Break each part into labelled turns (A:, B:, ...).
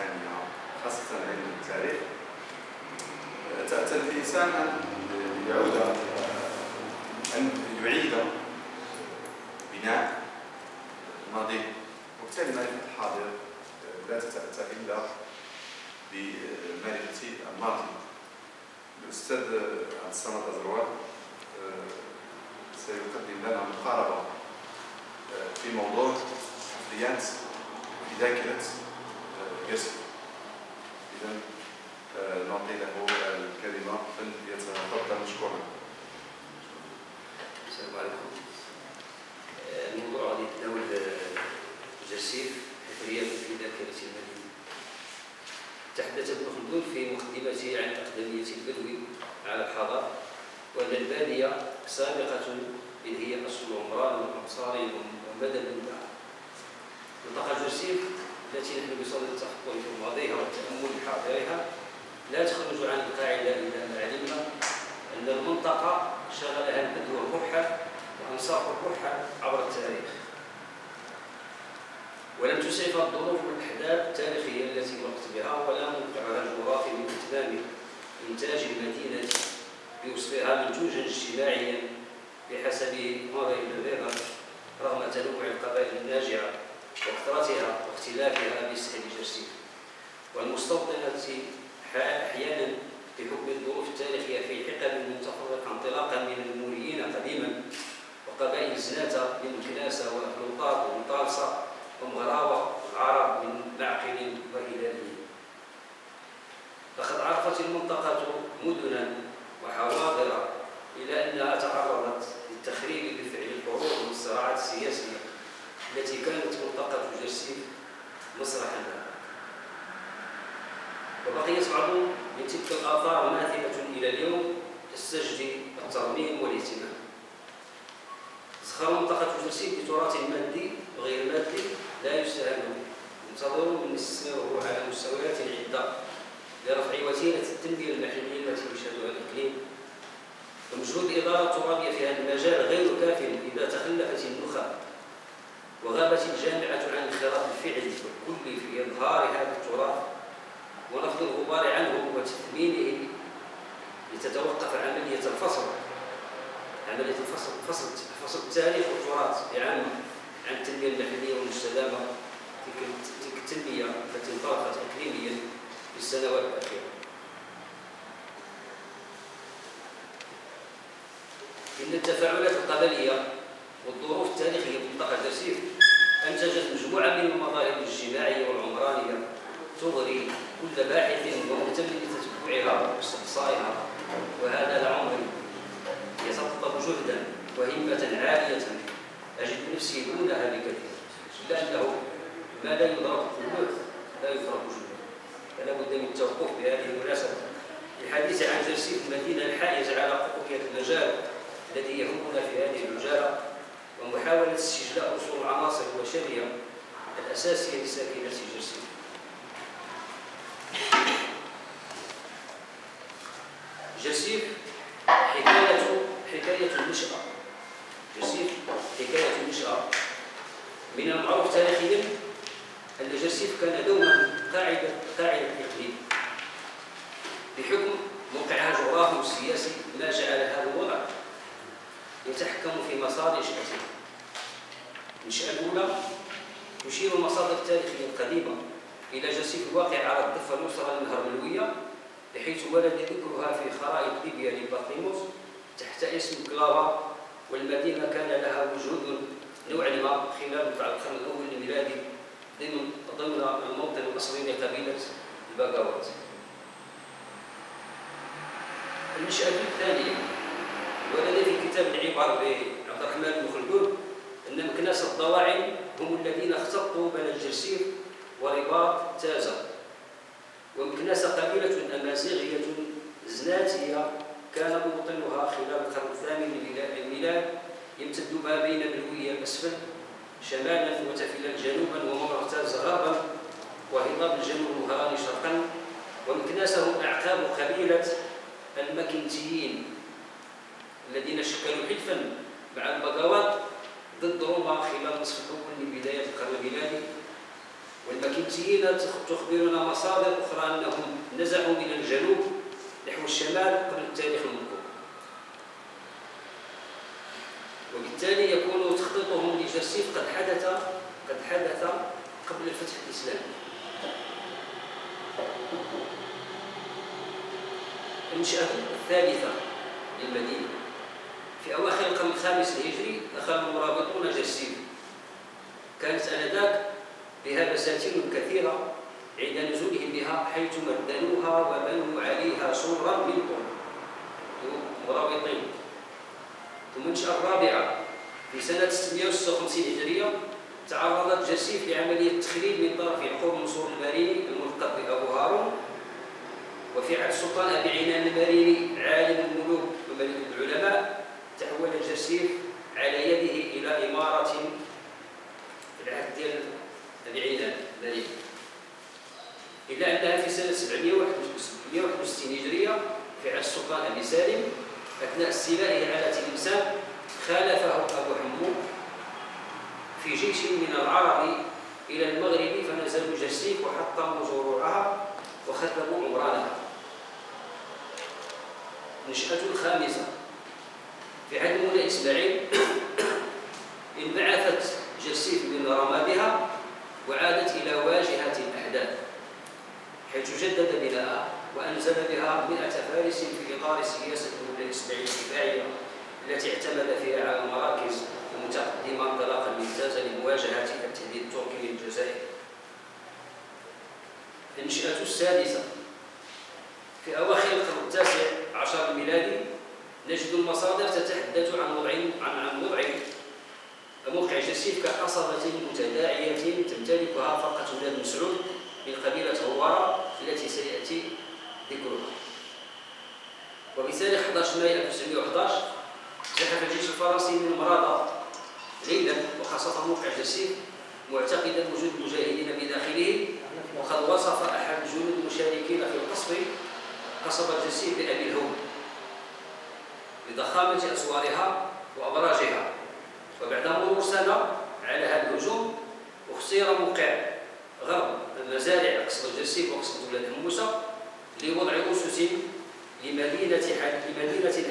A: الثانية خاصة علم التاريخ تأتى الإنسان أن يعود أن يعيد بناء الماضي، وبالتالي معرفة الحاضر لا تتأتى إلا بمعرفة الماضي. الأستاذ عبد الصمد أزروال سيقدم لنا مقاربة في موضوع حفريات في ذاكرة جسم. إذا نعطي له الكلمة فليتفضل مشكورا.
B: السلام عليكم. الموضوع غادي يتناول جرسيف حفريات في ذاكرة المدينة. تحدث ابن خلدون في مقدمته عن أقدمية البدو على الحضارة، وأن البادية سابقة إذ هي أصل العمران والأمصار ومدى البلدان. منطقة جرسيف التي نحن بصدد التخطي في ماضيها والتأمل بحاضرها لا تخرج عن القاعدة إلى أن علمنا أن المنطقة شغلها البدو الرحل وأنصاف الرحل عبر التاريخ، ولم تسعفها الظروف والأحداث التاريخية التي مرت بها، ولا موقعها الجغرافي من إتمام إنتاج المدينة بوصفها منتوجا اجتماعيا بحسب هنري بن رغم تنوع القبائل الناجعة وكثرتها واختلافها بسهل جرسيف، والمستوطنة أحيانا بحكم الظروف التاريخية في حقب متفرقة انطلاقا من الموريين قديما وقبائل زناتة من كناسة وأهلوطاط ومطالسة ومغراوة والعرب من معقل وهلالي. لقد عرفت المنطقة مدنا وحواضر إلى أنها تعرضت للتخريب بفعل الحروب والصراعات السياسية التي كانت منطقة جرسيف مسرحا لها، وبقيت بعض من تلك الآثار ماثلة إلى اليوم تستجدي الترميم والاهتمام. تزخر منطقة جرسيف بتراث مادي وغير مادي لا يستهان به، ينتظر من استثماره على مستويات عدة لرفع وتيرة التنمية المحلية التي يشهدها الإقليم، ومجهود الإدارة الترابية في هذا المجال غير كاف إذا تخلفت النخب وغابت الجامعة عن الخراط الفعلي والكلي في إظهار هذا التراث ونفض الغبار عنه وتثمينه، لتتوقف عملية الفصل فصل التاريخ والتراث بعامة عن التنمية المحلية والمستدامة، تلك التنمية التي انطلقت إقليميا في السنوات الأخيرة. إن التفاعلات القبلية والظروف التاريخية في منطقة جرسيف أنتجت مجموعة من المظاهر الاجتماعية والعمرانية تغري كل باحث ومهتم بتتبعها واستقصائها، وهذا العمر يتطلب جهدا وهمة عالية أجد نفسي دونها بكثير، إلا أنه ما لا يدرك كله لا يترك جهدا، فلا بد من التوقف بهذه المناسبة للحديث عن جرسيف المدينة الحائزة على قطبية المجال الذي يهمنا في هذه المجالة، ومحاولة استجلاء أصول العناصر البشرية الأساسية لساكنة جرسيف. جرسيف حكاية النشأة. جرسيف حكاية النشأة. من المعروف تاريخيا أن جرسيف كان دوما قاعدة الإقليم بحكم موقعها الجغرافي والسياسي، ما جعل هذا الوضع يتحكم في مسار نشأته. النشأة الأولى تشير المصادر التاريخية القديمة إلى جرسيف الواقع على الضفة اليسرى للنهر ملوية، بحيث ورد ذكرها في خرائط ليبيا لبطليموس تحت اسم كلارا، والمدينة كان لها وجود نوعا ما خلال القرن الأول الميلادي ضمن الموطن الأصلي لقبيلة الباقاوات. النشأة الثانية ولدي في كتاب العبر بعبد الرحمن بن خلدون أن مكناس الضواعن هم الذين اختطوا بلد جرسيف ورباط تازة، ومكناس قبيلة أمازيغية زناتية كان موطنها خلال القرن الثامن للميلاد يمتد ما بين ملوية الأسفل شمالا وتفيلا جنوبا وممر تازة غربا وهضاب الجنوب المهراني شرقا، ومكناسهم أعقاب قبيلة المكنتيين الذين شكلوا حلفا مع الباقاوات ضد روما خلال النصف الأول من بداية القرن الميلادي، والمكنتيين تخبرنا مصادر أخرى أنهم نزحوا من الجنوب نحو الشمال قبل التاريخ المذكور، وبالتالي يكون تخطيطهم لجرسيف قد حدث قبل الفتح الإسلامي. النشأة الثالثة للمدينة في أواخر القرن الخامس الهجري دخل المرابطون جرسيف، كانت آنذاك بها بساتين كثيرة عند نزولهم بها، حيث مدنوها وبنوا عليها سورا من طول مرابطين. ثم النشأة الرابعة في سنة 656 هجرية تعرضت جرسيف لعملية تخريب من طرف يعقوب منصور الماريني الملقب بأبو هارون، وفي عهد السلطان أبي عنان الماريني عالم الملوك وملك العلماء تحول جرسيف على يده إلى إمارة في العهد ديال أبي عنان الماريني، إلا أنها في سنة 761 هجرية في عهد السلطان أبي سالم أثناء استيلائه على تلمسان خالفه أبو حمود في جيش من العرب إلى المغرب، فنزلوا جرسيف وحطموا زروعها وخربوا عمرانها. النشأة الخامسة في عهد مولاي إسماعيل انبعثت جرسيف من رمادها وعادت إلى واجهة الأحداث، حيث جدد بناءها وأنزل بها 100 فارس في إطار سياسة مولاي إسماعيل الدفاعية التي اعتمد فيها على المراكز المتقدمة انطلاقا ممتازا لمواجهة التهديد التركي للجزائر. النشأة السادسة في أواخر القرن التاسع عشر الميلادي نجد المصادر تتحدث عن وضع موقع جرسيف كقصبة متداعية تمتلكها فرقة ولاد مسعود من قبيلة هوارة التي سيأتي ذكرها. وفي تاريخ 11 مايو 1911 زحف الجيش الفرنسي من مرادة ليلا وخاصة موقع جرسيف معتقدا وجود مجاهدين بداخله، وقد وصف أحد الجنود المشاركين في القصف قصبة جرسيف بأبي الهول بضخامة أسوارها وأبراجها. وبعد مرور سنة على هذا الهجوم اختير موقع غرب المزارع قصبة جرسيف وقصبة ولاد حموسة لوضع أسس لمدينة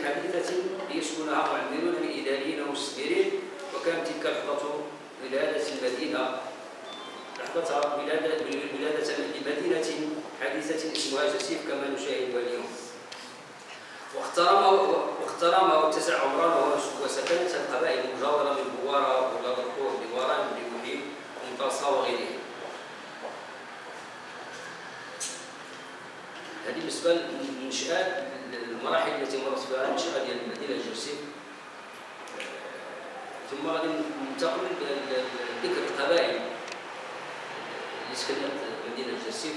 B: حديثة ليسكنها معمرون من إداريين ومستثمرين. وكانت تلك لحظة ولادة المدينة ولادة لمدينة حديثة اسمها جرسيف كما نشاهد اليوم. واخترم واتسع عمرانه وسكنت القبائل المجاورة من بوارة وولاد الطور بواران بوحيد ومطرسة وغيرها. هذه بالنسبة للإنشاءات المراحل التي مرت فيها الإنشاء ديال المدينة جرسيف. ثم غادي ننتقل لذكر القبائل اللي سكنت مدينة جرسيف.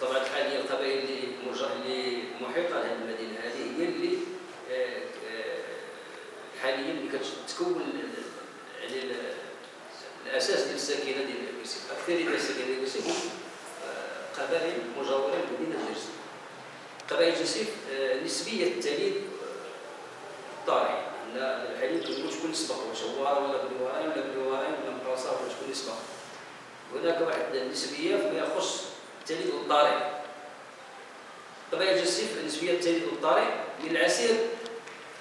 B: بطبيعة الحال هي القبائل اللي محيطة لهذه المدينة هذه هي اللي حاليا اللي كتكون يعني الأساس ديال الساكنة ديال جرسيف. أكثر ديال الساكنة ديال جرسيف هم قبائل مجاورة لمدينة جرسيف. قبائل جرسيف نسبية التليد الطارئ، أن حاليا كنقول شكون اللي سبق، واش هوارة ولا بلوارين ولا بلوارين ولا مقراصة ولا شكون اللي سبق. هناك واحد النسبية فيما يخص التليد الطارئ. قبائل جرسيف نسبية التليد الطارئ من العسير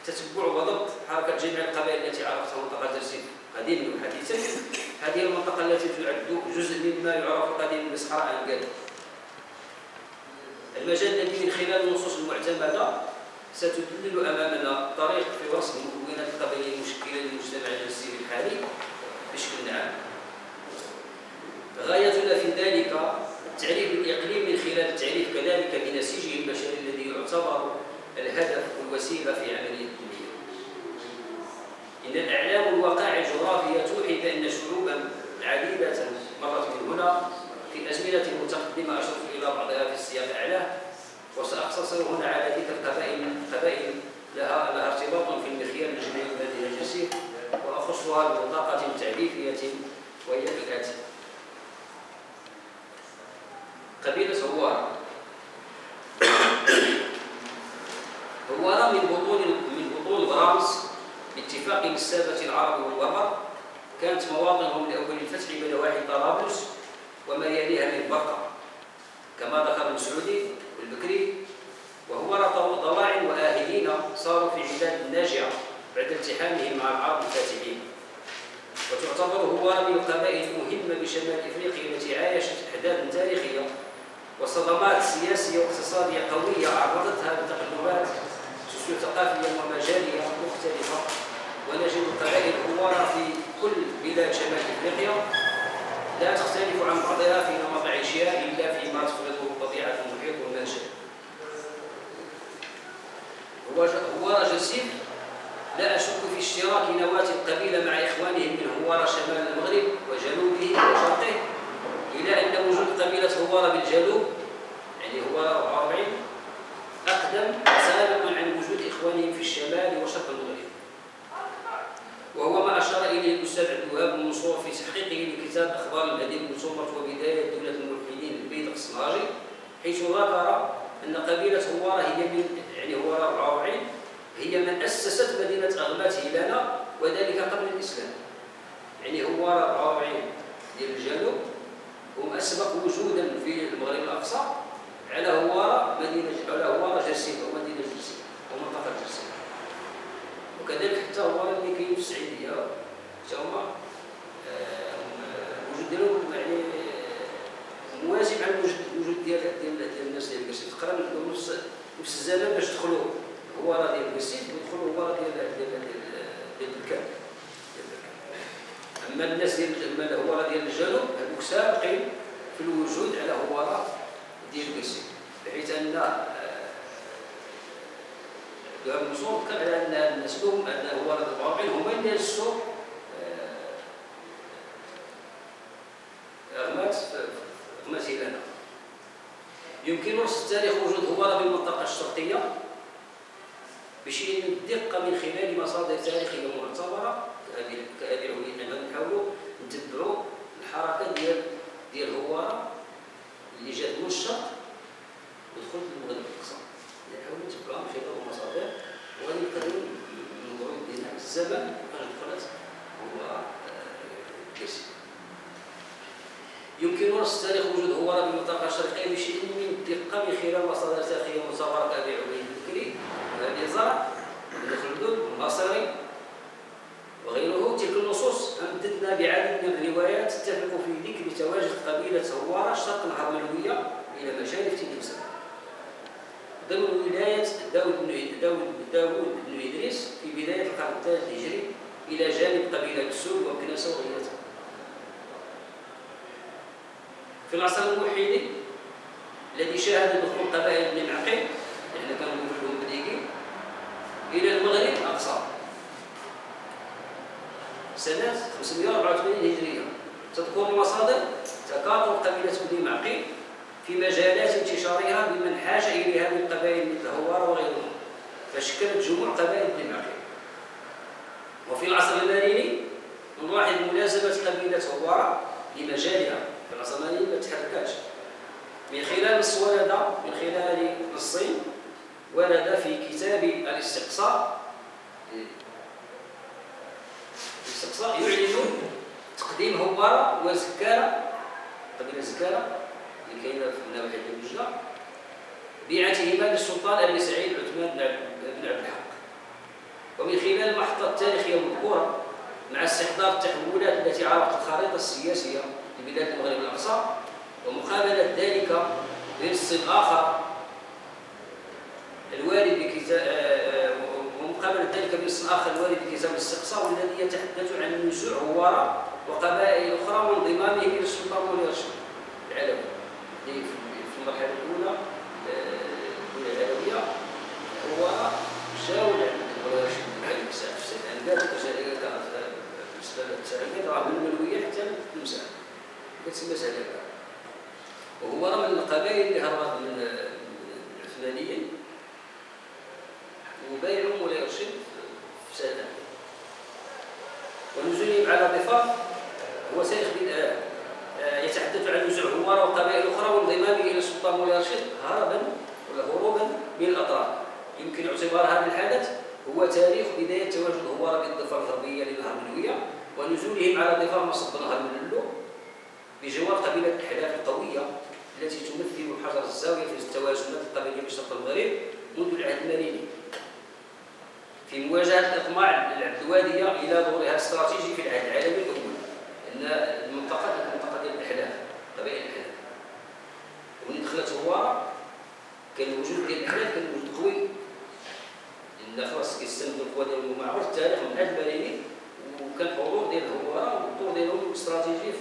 B: تتبع وضبط حركة جميع القبائل التي عرفتها منطقة جرسيف قديما وحديثا. هذه المنطقة التي تعد جزء مما يعرف قديما بصحراء أنقاذ. المجال الذي من خلال النصوص المعتمدة ستدلل أمامنا الطريق في وصف المكونات القبلية المشكلة للمجتمع الجرسيفي الحالي بشكل عام. غايتنا في ذلك تعريف الإقليم من خلال التعريف كذلك بنسيجه البشري الذي يعتبر الهدف والوسيلة في عملية التنمية. إن الأعلام الواقع الجغرافية توحي بأن شعوبا عديدة مرت من هنا في أزمنة متقدمة أشرت إلى بعضها في السياق أعلاه، وسأختصر هنا على تلك القبائل لها ارتباط في المخيال الجمعي بمدينة جرسيف، وأخصها ببطاقة تعريفية وهي كالآتي: قبيلة هوارة. هوارة من بطون برامس باتفاق السادة العرب والبربر كانت مواطنهم لأول الفتح بنواحي طرابلس وما يليها من برقة كما ذكر المسعودي والبكري، وهو ضواع وآهلين صاروا في بلاد الناجعة بعد التحامهم مع العرب الفاتحين، وتعتبر هو من القبائل المهمة بشمال إفريقيا التي عايشت أحداث تاريخية وصدمات سياسية واقتصادية قوية عرضتها لتقلبات سوسيو-ثقافية ومجالية مختلفة. ونجد قبائل هوارة في كل بلاد شمال إفريقيا لا تختلف عن بعضها في نمط عيشها إلا فيما تفرضه طبيعة المحيط والمنشأ. هوارة جسيم لا أشك في اشتراك نواة القبيلة مع إخوانهم من هوارة شمال المغرب وجنوبه وشرقه، إلى أن وجود قبيلة هوارة بالجنوب يعني هوارة 44 أقدم سابقا عن وجود إخوانهم في الشمال وشرق المغرب، وهو ما أشار إليه الأستاذ عبد الوهاب المنصور في تحقيقه لكتاب أخبار الأديب بصورة وبداية دولة الملحدين البيض الصناجي، حيث ذكر أن قبيلة هوارة هي من يعني هوارة 44 هي من أسست مدينة أغمات هيلانا وذلك قبل الإسلام. يعني هوارة 44 ديال الجنوب هم أسبق وجودا في المغرب الأقصى على هوارة جرسيم أو مدينة جرسيم أو منطقة جرسيم. وكذلك حتى هوارة اللي كاين في السعيدية حتى هما الوجود ديالهم يعني موازي مع الوجود ديال الناس ديال جرسيم، تقريبا نفس الزمان باش دخلوا هوارة ديال جرسيم ويدخلوا هوارة ديال بركان. أما الناس ديال الهوارة ديال الجنوب هذوك سابقين في الوجود على هوارة ديال جرسيم، بحيث أن المنصور ذكر على أن نسبهم أن هوارة 44 هما اللي أسسوا أغمات هيلانا. يمكن رصد تاريخ وجود هوارة بالمنطقة الشرقية بشيء من الدقة من خلال مصادر تاريخية معتبرة كأبي عويد. نحاولوا نتبعوا الحركة ديال هوارة اللي جات من الشرق ودخلت للمغرب الأقصى، نحاولوا نتبعوها من خلال المصادر وغادي نقدروا ننظروا لدينا الزمن فاش دخلت هو جرسيم. يمكن رصد تاريخ وجود هوارة بالمنطقة الشرقية بشيء من الدقة من خلال مصادر تاريخية معتبرة كأبي عويد البكري وأبي زرع وابن خلدون والناصري وغيره. تلك النصوص أمدتنا بعدد من الروايات تتفق في ذكر تواجد قبيلة هوارة شرق نهر ملوية إلى مشارف تلمسان ضمن ولاية داود بن إدريس في بداية القرن الثالث الهجري إلى جانب قبيلة السود وكناسة وغيرها. في العصر الموحدي الذي شاهد دخول قبائل بن معقل يعني كانوا يقولون بديكي إلى المغرب الأقصى سنة 584 هجرية، تذكر المصادر تكاثر قبيلة بني معقل في مجالات انتشارها بمن حاج إليها من قبائل مثل هوارة وغيرها، فشكلت جموع قبائل بني معقل. وفي العصر الماليني نلاحظ ملازمة قبيلة هوارة لمجالها في العصر الماليني ما تحركاتش من خلال نصين ورد في كتاب الاستقصاء يعلن تقديم هوارة وزكارة قبيلة زكارة اللي كاينه في نواحي دجلة بيعتهما للسلطان أبي سعيد عثمان بن عبد الحق. ومن خلال المحطة التاريخية المذكورة مع استحضار التحولات التي عرفت الخريطة السياسية لبلاد المغرب الأقصى ومقابلة ذلك بنص آخر الوارد بكتاب الاستقصاء والذي يتحدث عن نزوع هوارة وقبائل أخرى وانضمامه إلى السلطان مولاي رشيد العلوي. في المرحلة الأولى العلوية هوارة جاوا مولاي رشيد العلوي في سنة وذلك كانت بالنسبة راه من الملوية حتى للمساء كتسمى سهلة. وهو من القبائل اللي هربت من العثمانيين وبايعوا مولاي رشيد في سنة. ونزولهم على ضفاف هو تاريخ يتحدث عن نزوع هوارة وقبائل أخرى وانضمامه إلى السلطان مولاي رشيد هروبا من الأطراف. يمكن اعتبار هذا الحدث هو تاريخ بداية تواجد هوارة بالضفة الغربية للنهر الملوية ونزولهم على ضفاف مصب نهر اللؤلؤ بجوار قبيلة الأحلاف القوية التي تمثل حجر الزاوية في التوازنات القبلية بشرق المغرب منذ العهد المريني في مواجهة الأطماع العبدوادية إلى دورها الاستراتيجي في العهد العالمي الأول. أن المنطقة ديال الأحلاف قبائل الأحلاف ومن دخلت هوارة كان الوجود ديال الأحلاف كان وجود قوي لأن خلاص كيستند القوى ديالهم معروف التاريخ من العهد المريني وكان الحضور ديال هوارة والدور ديالهم الاستراتيجي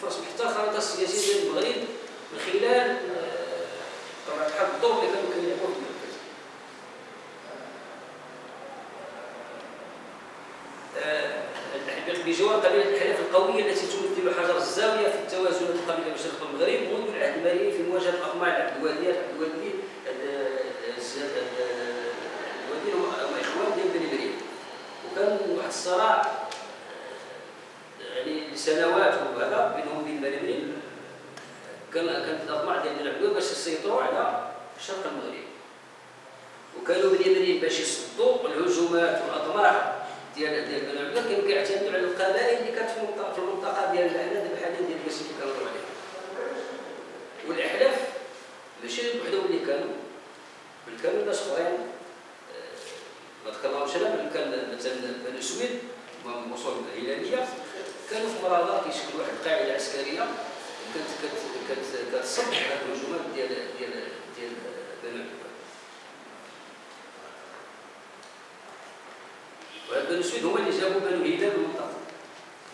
B: في رسم حتى الخريطة السياسية ديال المغرب من خلال طبعا بحال الدور اللي كانوا كيلعبوا في المركز. بجوار قبيلة الأحلاف القوية التي تمثل حجر الزاوية في التوازن القبيلة بشرق المغرب منذ العهد المريني في مواجهة الأطماع العبدواديين هما إخوان ديال بني مريم وكان واحد الصراع يعني لسنوات وهذا بينهم وبين بني مريم. كانت الأطماع ديال العبدواد باش يسيطروا على شرق المغرب وكانوا بني مريم باش يصدوا الهجومات والأطماع ديال بني عبدواد كانوا كيعتمدوا على القبائل اللي كانت في المنطقه ديال الأحلاف بحاليا ديال الكاسيل اللي كانوا عليها. والأحلاف ماشي وحدهم اللي كانوا ناس اخرين ما ذكرناهمش انا بل كان مثلا بني سويد من اصول الهلاليه كانوا في مرادة كيشكلوا واحد القاعده عسكريه كتصد على الهجومات ديال بني عبدواد. وبني سويد هما اللي جابوا بني هلال للمنطقه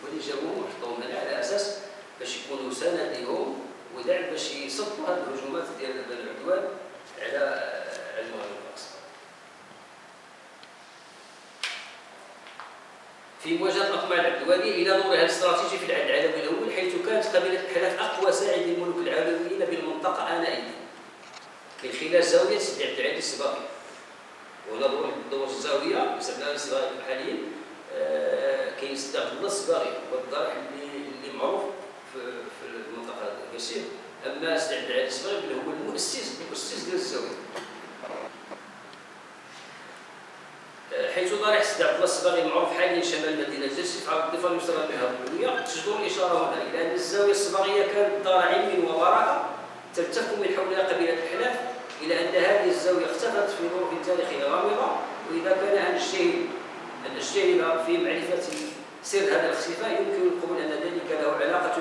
B: واللي جابوهم وحطوهم هنا على اساس باش يكونوا سند لهم ودعم باش يصدوا هذه الهجومات ديال بني عبدواد على المغرب الاقصى. في مواجهه الاطماع العبدواديه الى دورها الاستراتيجي في العهد العلوي الاول حيث كانت قبيله الأحلاف اقوى ساعد للملوك العلويين بالمنطقه انئذ من خلال زاويه سيدي عبد العزيز السباقي ولا دور الزاويه سيدي السباقي حاليا كاين سيدي عبد الله السباقي هو الضريح اللي معروف في المنطقه كثير. اما سيدي عبد العزيز السباقي اللي هو المؤسس ديال الزاويه حيث ضريح سيدي عبد الله السباقي معروف حاليا شمال مدينه جرسي على الضفه اليسرى منها العلويه. تجدر الاشاره هنا الى ان الزاويه السباقيه كانت دار علم وبركه تلتف من حولها قبيله الأحلاف الى ان هذه الزاويه اختفت في ظروف تاريخيه غامضه. واذا كان ان نجتهد في معرفه سر هذا الاختفاء يمكن القول ان ذلك له علاقه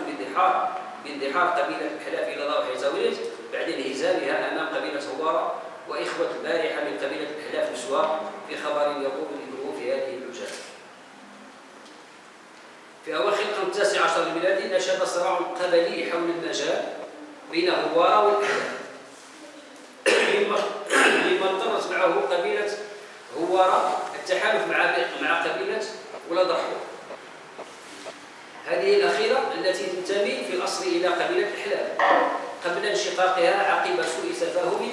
B: باندحار قبيله الأحلاف الى ضواحي حيزاوية بعد انهزامها امام قبيله هوارة واخوه البارحه من قبيله الأحلاف نسوى في خبر يقول بظروف هذه الوجهات. في اواخر القرن التاسع عشر الميلادي نشب صراع قبلي حول المجال بين هوارة والأحلاف مما اضطرت معه قبيله هوارة التحالف مع قبيله ولاد رحوم هذه الأخيرة التي تنتمي في الأصل إلى قبيلة الأحلاف قبل انشقاقها عقب سوء تفاهم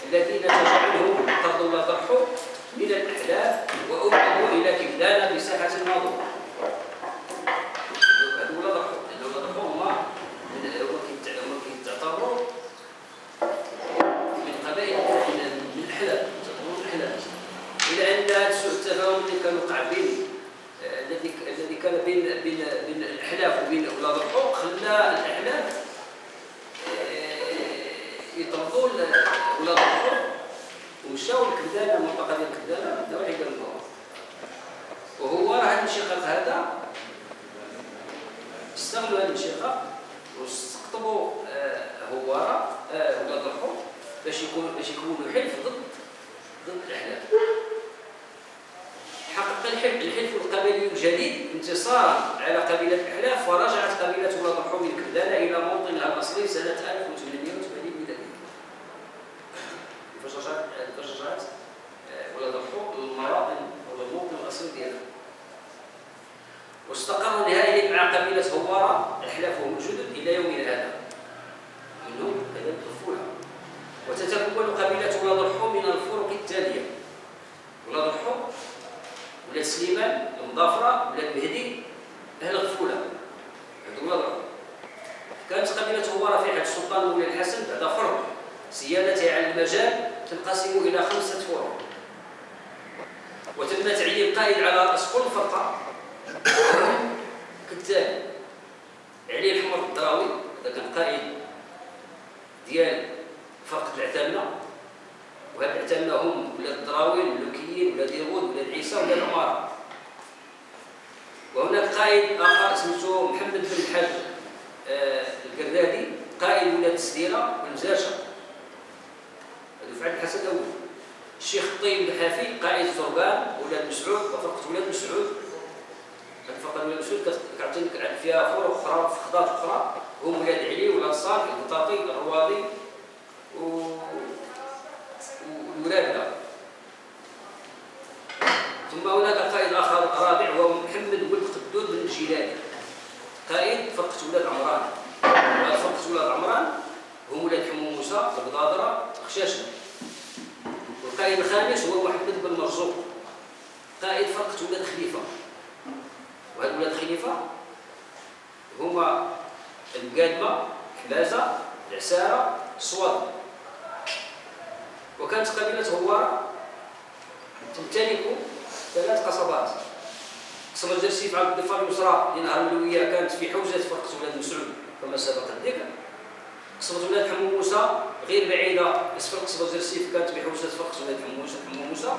B: الذي نتج عنه طرد ولاد رحوم من الأحلاف وأبعدوا إلى كلدان بساحة الناظور. هذو ولاد رحوم لأن ولاد رحوم هما كيتعتبروا من قبائل من الأحلاف إلى أن سوء التفاهم اللي كان وقع الذي كان بين الأحلاف وبين أولاد الحقوق خلى الأحلاف يطردوا أولاد الحقوق ومشاو لكدانة المنطقة ديال كدانة نواحي ديال النهار. وهو هذا الانشقاق هذا استغلوا هذا الانشقاق واستقطبوا هوارة أولاد الحقوق باش يكونوا حلف ضد الأحلاف. حقق الحلف القبلي الجديد انتصارا على قبيله الأحلاف ورجعت قبيله ولاد رحوم من كدانة الى موطنها الاصلي سنه 1880 ميلاديه. فاش رجعت ولاد رحوم للمواطن او الموطن الاصلي ديالها واستقروا نهائيا مع قبيله هوارة احلافهم الجدد الى يومنا هذا منهم قبيله الطفوله. وتتكون قبيله ولاد رحوم من الفرق التاليه: ولاد رحوم، ولاد سليمان، المضافرة، ولاد مهدي، أهل غفولة. هذو ولاد رحوم. كانت قبيلة هوارة في عهد السلطان مولاي الحسن بعد فرض سيادتها على المجال تنقسم إلى 5 فروع. وتم تعيين قائد على رأس كل فرقة قائد اخر سميتو محمد بن الحاج القردادي، قائد ولايه السديره والمزاشه، هذو في عهد الحسن الاول. الشيخ الطيب الحافي قائد زربان ولاد مسعود وفرقه ولاد مسعود. هذه فرقه ولاد مسعود كتعطيك فيها فروع اخرى وفخذات اخرى، هم ولاد علي ولاد صالح البطاطي الروادي والولاد له. ثم هناك قائد اخر رابع وهو محمد بن قدود بن الجيلاني، قائد فرقه ولاد عمران. وهذه فرقه ولاد عمران هم ولاد حمو موسى البضاضره الخشاشنه. والقائد الخامس هو محمد بن مرزوق، قائد فرقه ولاد خليفه. وهذ ولاد خليفه هما المقادمه، حمازه، العساره، الصواد. وكانت قبيله هواره تمتلك 3 قصبات. قصبة جرسيف على الضفة اليسرى لنهر الملوية كانت في حوزة فرقة ولاد مسعود كما سبق الذكر. قصبة ولاد حمو موسى غير بعيدة أسفل قصبة جرسيف كانت بحوزة فرقة ولاد حمو موسى.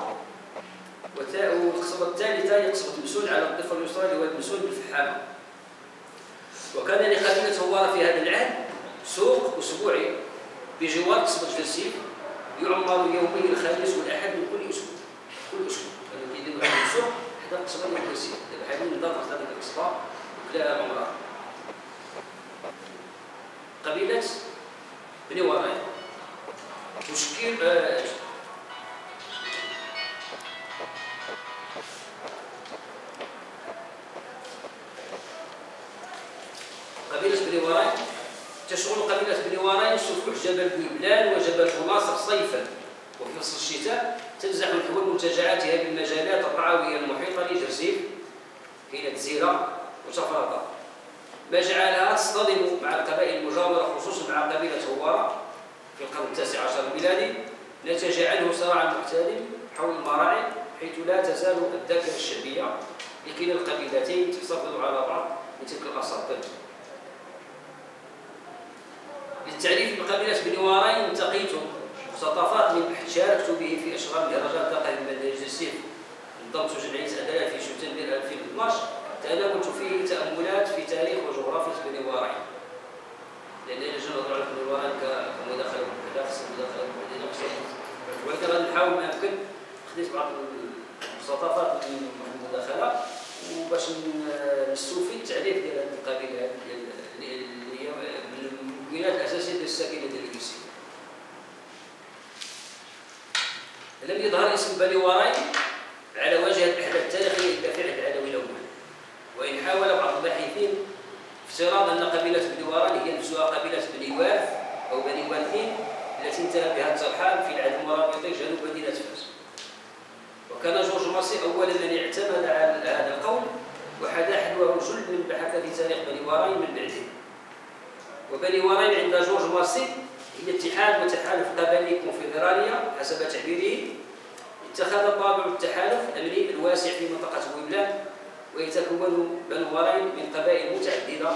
B: والقصبة الثالثة هي قصبة مسعود على الضفة اليسرى لواد مسعود بالفحامة. وكان لقبيلة هوارة في هذا العهد سوق أسبوعي بجوار قصبة جرسيف يعمر يومي الخميس والأحد من كل أسبوع. كل أسبوع كانوا كيديروا هذا السوق حتى القصبة ديال جرسيف. دابا حاليا نضاف هذيك القصبة وكلا عمرها. قبيلة بني وراين تشكيل قبيلة بني وراين تشغل قبيلة بني وراين سفوح جبل بيبلان وجبل بناصر صيفا، وفي فصل الشتاء تنزح نحو منتجعاتها بالمجالات الرعوية المحيطة لجرسيف كاينة زيرة وشفرطة، ما جعلها تصطدم مع القبائل المجاورة خصوصا مع قبيلة هوارة في القرن التاسع عشر الميلادي، نتج عنه صراع محتدم حول المراعي حيث لا تزال الذاكرة الشعبية لكلا القبيلتين تحتفظ على بعض من تلك الأساطير. للتعريف بقبيلة بني وراين التقيت مقتطفات من بحث شاركت به في اشغال مهرجان طاقه المدينه جرسيف نظمت جمعيه عداله في شتنبر 2012 تناولت فيه تاملات في تاريخ وجغرافيا بني وراين، لان نجي نهضروا على بني وراين كمداخله وكذا خصنا مداخله المدينه ولكن غادي نحاول ما يمكن خديت بعض المقتطفات من المداخله وباش نستوفي التعريف ديال هذه القبيله اللي هي من المكونات الاساسيه ديال الساكنه ديال جرسيف. لم يظهر اسم بني وراين على وجه الأحداث التاريخية إلا في عهد العلوي الأول، وإن حاول بعض الباحثين افتراض أن قبيلة بني وراين هي نفسها قبيلة بني واف أو بني وارثين التي انتهى بها الترحال في العهد المرابطي جنوب مدينة فاس. وكان جورج مارسي أول من اعتمد على هذا القول وحدا حلوه جل من بحث في تاريخ بني وراين من بعده. وبني وراين عند جورج مارسي هي اتحاد وتحالف قبلي كونفدرالية حسب تعبيره اتخذ طابع التحالف الأمني الواسع في منطقة بويبلان، ويتكون بنو وراين من قبائل متعددة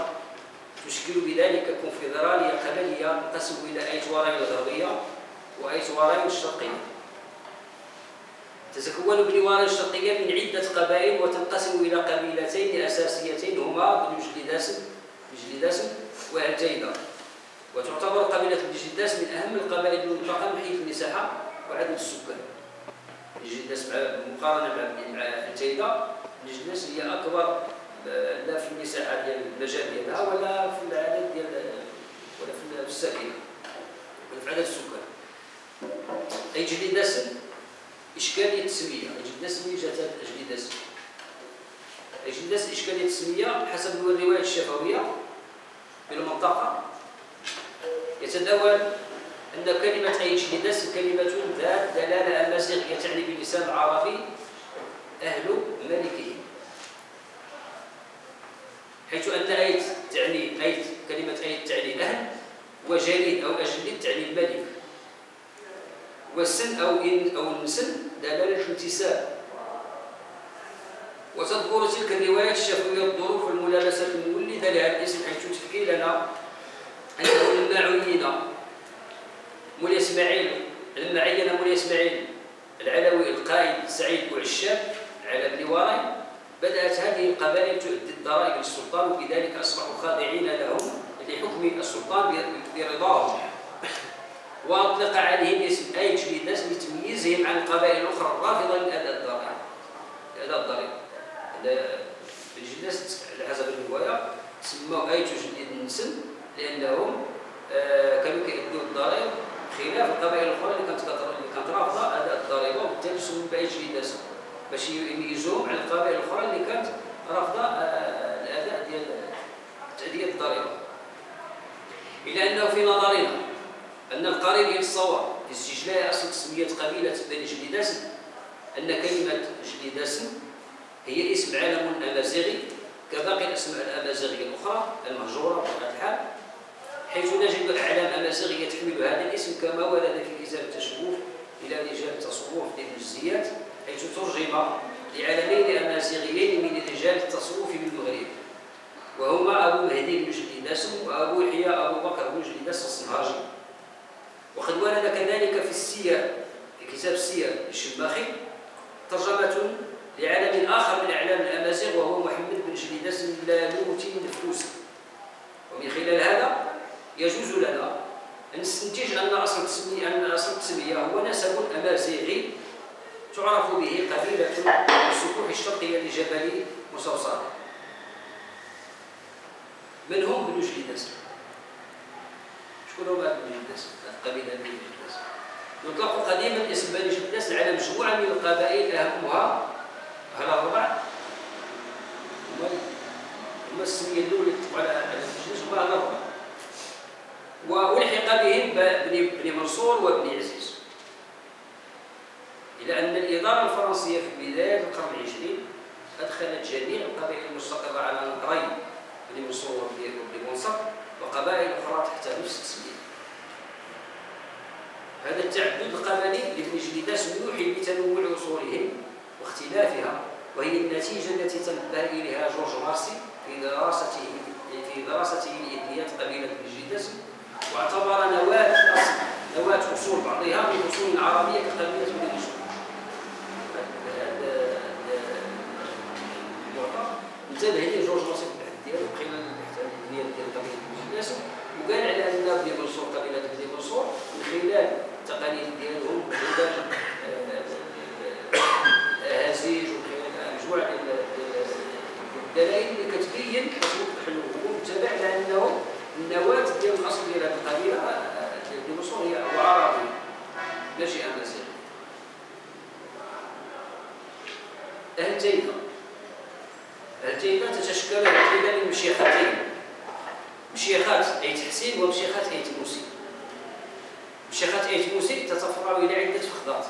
B: تشكل بذلك كونفدرالية قبلية تنقسم إلى أيت وراين الغربية وأيت وراين الشرقية. تتكون بني وراين الشرقية من عدة قبائل وتنقسم إلى قبيلتين أساسيتين هما بني جليداسم وعتيدة، وتعتبر قبيلة بني جليداس من أهم القبائل المنطقة من حيث المساحة وعدد السكان. بني جليداس مقارنة مع عتيدة، بني جليداس هي أكبر لا في المساحة ديال المجال ديالها ولا في العدد ديال ولا في الساكنة ولا في عدد السكان. أي جليداس إشكالية التسمية، جليداس ملي جات جليداس أي جليداس إشكالية التسمية حسب الرواية الشفوية بالمنطقة يتداول أن كلمة أي جليداس كلمة ذات دلالة أمازيغية تعني باللسان العربي أهل ملكه، حيث أن أيت تعني أيت كلمة أيت تعني أهل، وجليد أو أجليد تعني الملك، والسن أو إن أو النسل دلالة الانتساب. وتذكر تلك الروايات الشفوية الظروف الملابسة المولدة لها الاسم، حيث تحكي لنا أنه لما عين مولاي إسماعيل العلوي القائد سعيد بوعشاب على بني وراين بدأت هذه القبائل القبائل تؤدي الضرائب للسلطان، وبذلك أصبحوا خاضعين لهم لحكم السلطان برضاهم. وأطلق عليهم اسم أي جليداس لتمييزهم عن القبائل الأخرى الرافضة لأداء الضرائب. الجليداس على حسب الرواية سموا أي جليد النسل لأنهم كانوا كيأدوا الضرائب خلاف القبائل الأخرى اللي كانت رافضة أداء الضريبة، وبالتالي سموا بأي جليداس باش يميزوهم على القبائل الأخرى اللي كانت رافضة الأداء ديال تأدية الضريبة. إلى أنه في نظرنا أن القريب إلى الصواب في استجلاء أصل تسمية قبيلة بني جليداس أن كلمة جليداس هي اسم علم أمازيغي كباقي الأسماء الأمازيغية الأخرى المهجورة بطبيعة الحال، حيث نجد أعلام أمازيغية تحمل هذا الاسم كما ورد في كتاب التشوف إلى رجال التصوف لابن الزيات، حيث ترجم لعلمين أمازيغيين من رجال التصوف بالمغرب، وهما أبو مهدي بن جليداس وأبو يحيى أبو بكر بن جليداس الصنهاجي. وقد ورد كذلك في السير في كتاب السير للشماخي ترجمة لعلم آخر من أعلام الأمازيغ وهو محمد بن جليداس اللالوتي النفلوسي. ومن خلال هذا يجوز لنا أن نستنتج أن أصل التسمية هو نسب أمازيغي تعرف به قبيلة السكوح الشرقية لجبل مصوصات. من هم بنو جليداس؟ شكون هما بنو جليداس؟ القبيلة بنو جليداس يطلق قديما اسم بني جليداس على مجموعة من القبائل أهمها هل الربع هما السمية الأولى اللي تطلق على جليداس هما هل الربع، والحق بهم بني منصور وابن عزيز. إلى أن الإدارة الفرنسية في بداية القرن العشرين أدخلت جميع القبائل المستقرة على نهرين بني منصور وابن منصور وقبائل أخرى تحت نفس التسمية. هذا التعدد القبلي لابن جليداس يوحي بتنوع أصولهم واختلافها، وهي النتيجة التي تنبه إليها جورج مارسي في دراسته لإبنيات قبيلة ابن جليداس، واعتبر نواة أصول بعضها من أصول عربية كقبيلة بني منصور. انتبه لي جورج مارسي في البحث ديالو خلال البحث عن الإبنيات ديال قبيلة ابن جليداس، وقال على أن بني منصور قبيلة بني منصور من خلال التقاليد ديالهم عندها هزيج ومجموعة الدلائل اللي كتبين اسلوب الحلول، ومتبع على انه النواة ديال الاصل ديال هذه القبيله ديال منصور هي عربي ماشي امازيغي. أهل تيدا تتشكل تقريبا من مشيختين، مشيخات أيت حسين ومشيخات أيت موسي. مشيخات أيت موسي تتفرع إلى عدة فخذات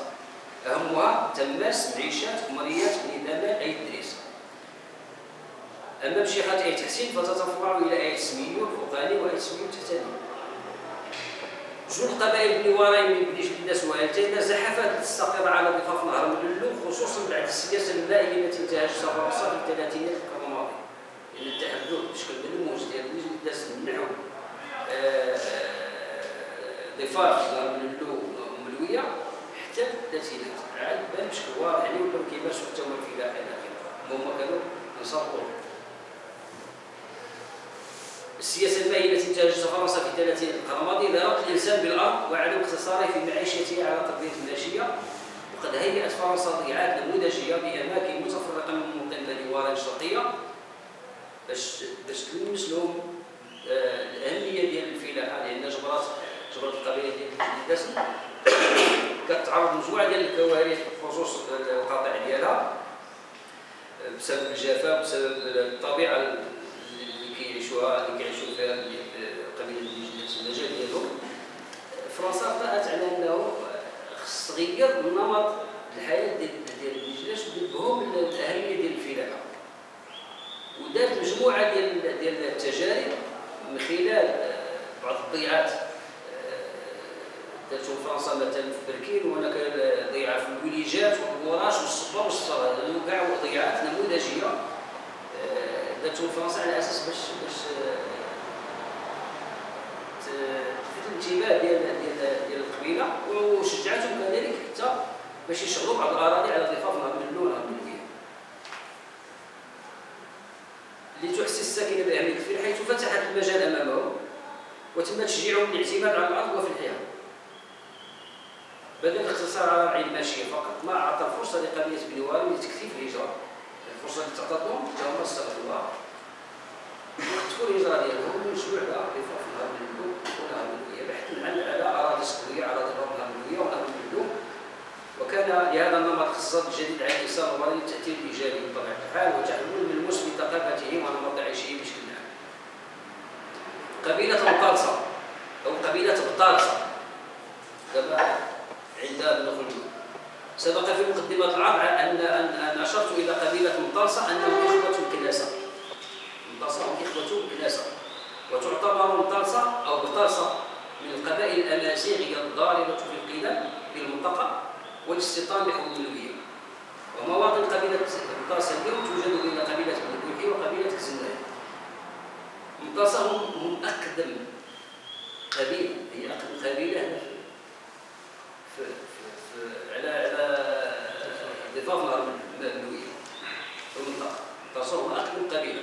B: أهمها تماس، معيشات، مريات، ندامات، أيت دريس. أما مشيخات أيت حسين فتتفرع إلى أيت سميون فوقاني وأيت سميون تحتاني. جوج قبائل بني وراي من بني جليداس وآل تيدا زحفت تستقر على ضفاف نهر مللو، خصوصا بعد السياسة المائية التي انتهجتها فرنسا في الثلاثينات القرن الماضي، لأن التحدث بشكل ملموس ديال بني جليداس منعوا ضفاف نهر مللو وملوية حتى الثلاثينات، عاد بان بشكل واضح يعني ولاو كيمارسوا حتى هما الفلاحة إلى آخره، هما كانوا ينصرفوا. السياسة المائية التي انتهجتها فرنسا في الثلاثينات القرن الماضي ضربت الإنسان بالأرض وعدم اقتصاره في معيشته على تربية الماشية، وقد هيئت فرنسا ضيعات نموذجية بأماكن متفرقة من منطقة بني وراي الشرقية باش تلمس لهم الأهمية ديال الفلاحة، لأن جبرات القبيلة ديال جليداس كتعرض مجموعة ديال الكوارث بخصوص القطع ديالها بسبب الجفاف، بسبب الطبيعة اللي كيعيشوا فيها قبيلة جليداس المجال ديالهم. فرنسا طلعت على أنه خص تغير نمط الحياة ديال جليداس وتنبههم الأهمية ديال الفلاحة، ودارت مجموعة ديال التجارب من خلال بعض الضيعات دارتهم فرنسا مثلا في بركين، وهناك ضيعة في الوليجات والوراش والصبر والصفر، هذو كاع ضيعات نموذجية دارتهم فرنسا على أساس باش تلفت الانتباه ديال القبيلة، وشجعتهم كذلك حتى باش يشغلوا بعض الأراضي على ضفاف نهر ملو ونهر ملوية. لتحسس الساكنه باهميه التكفير، حيث فتحت المجال امامهم وتم تشجيعهم الاعتماد على الارض وفي الحياه بدل الاقتصار على رعي الماشيه فقط، ما اعطى الفرصه لقبيله بني واري لتكثيف الهجره. الفرصه اللي تعطت لهم هما استغلوها وخطفوا الهجره ديالهم ونشروا على رفاف نهر النيل ونهر المنويه بحثا على اراضي سكنيه على ضفاف نهر المنويه ونهر النيل. وكان لهذا النمط الاقتصادي الجديد على الانسان الوطني تاثير ايجابي بطبيعه الحال وتحول ملموس في ثقافته ونمط عيشه بشكل عام. قبيله الطالسه او قبيله بطالسه كما عند ابن خلدون. سبق في مقدمه العرض ان اشرت الى قبيله مطالسه انهم اخوه الكناسه. مطالسه هم اخوه الكناسه، وتعتبر مطالسه او بطالسه من القبائل الامازيغيه الضاربه في القدم بالمنطقه والاستيطان بحكم النوبيه. ومواطن قبيله مطالسه اليوم توجد بين قبيله بني بويحي وقبيله كزنان. مطالسه هم اقدم قبيله، هي اقدم قبيله على ضفاف نهر المنويه في المنطقه. مطالسه هم اقدم قبيله.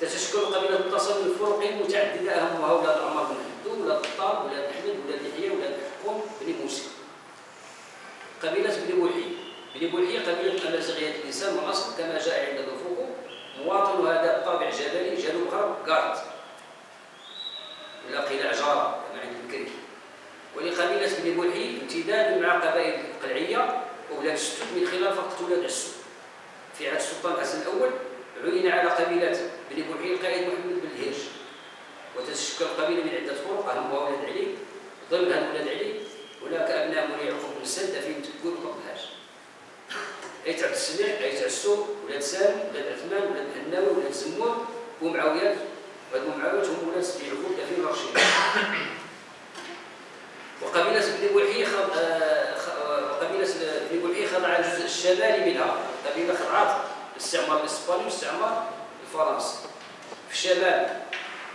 B: تتشكل قبيله مطالسه من فرق متعدده اهمها اولاد عمر بن حمدون، ولاد الطاب، ولاد احمد، ولاد يحيى، ولاد حكوم بن موسى. قبيله بني بويحي. بني بويحي قبيله الامازيغيه الانسان والاصل كما جاء عند دفوكو، مواطن هذا الطابع جبلي جنوب غرب غارت الى قلاع جاره كما عند الكريم. ولقبيله بني بويحي امتداد مع قبائل القلعيه واولاد الستوت من خلال فقط ولاد عسو. في عهد السلطان الحسن الاول عين على قبيله بني بويحي القائد محمد بن الهيج، وتتشكل القبيله من عده فرق اهمها ولاد علي. ضمن هؤلاء ولاد علي هناك ابناء مولاي يعقوب بن السد فيهم تكون وطن الهاج، ايت عبد السميع، ايت عسو، ولاد سام، ولاد عثمان، ولاد الحناوي، ولاد زمور، ومعاويات. وهاد معاويات هم ولاد سيدي يعقوب دفين الرشيد. وقبيله بني بويحي خضع الجزء الشمالي منها. قبيله خضعت الاستعمار الاسباني والاستعمار الفرنسي. في الشمال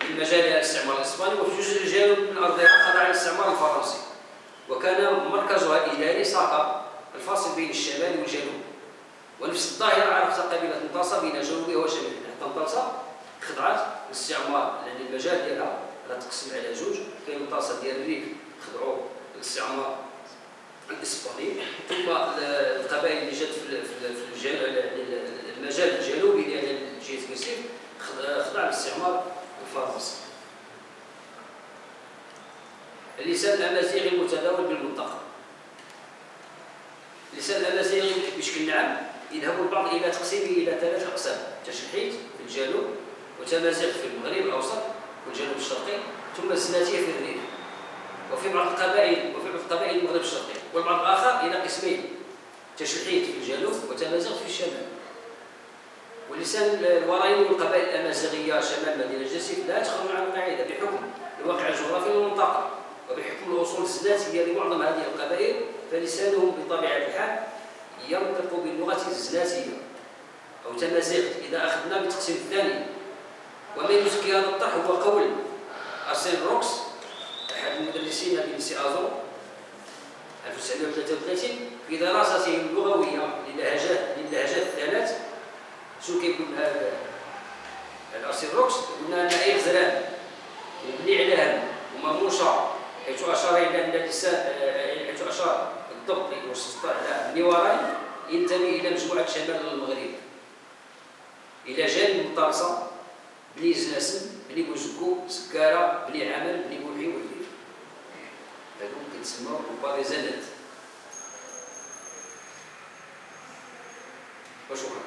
B: من مجالها الاستعمار الاسباني، وفي الجزء الجنوبي من ارضها خضع الاستعمار الفرنسي. وكان مركزها الاداري ساقا الفاصل بين الشمال والجنوب. ونفس الظاهره عرفت قبيله مطالسه بين جنوبها وشمالها. حتى مطالسه خضعت الاستعمار، لان المجال ديالها تقسم على جوج، كاين مطالسه ديال الريف خضعوا الاستعمار الاسباني، ثم القبائل اللي جات في المجال الجنوبي ديال جهه كسيف خضع الاستعمار الفرنسي. اللسان الامازيغي المتداول بالمنطقه. اللسان الامازيغي بشكل عام يذهب البعض الى تقسيمه الى ثلاث اقسام: تشحيت في الجنوب، وتمازيغ في المغرب الاوسط والجنوب الشرقي، ثم الزناتيه في الريف. وفي بعض قبائل المغرب الشرقي، والبعض الاخر الى قسمين: تشحيت في الجنوب وتمازيغ في الشمال. واللسان الورايني والقبائل الامازيغيه شمال مدينه جسيم لا يدخلون على القاعده بحكم الواقع الجغرافي للمنطقه، وبحكم الاصول الزناتيه لمعظم هذه القبائل، فلسانهم بطبيعه الحال ينطق باللغه الزناتيه او تمازيغ اذا اخذنا بالتقسيم الثاني. وما يزكي هذا الطرح هو قول ارسين روكس احد المدرسين بليسي ازو 1933 في دراسته اللغويه للهجات الثلاث. شنو كيقول الارسين روكس؟ قلنا ان اي غزران مبني على هم ومرموشه، حيث اشار الى ان اللسان حيث اشار الضبطي والسلطان على بني وراي ينتمي الى مجموعه شمال المغرب، الى جانب مطالسه، بني زناسن، بني بوزكو، سكاره، بني عمل، بني بوحي والريف. هادو كيتسموا باريزانات. وشكرا.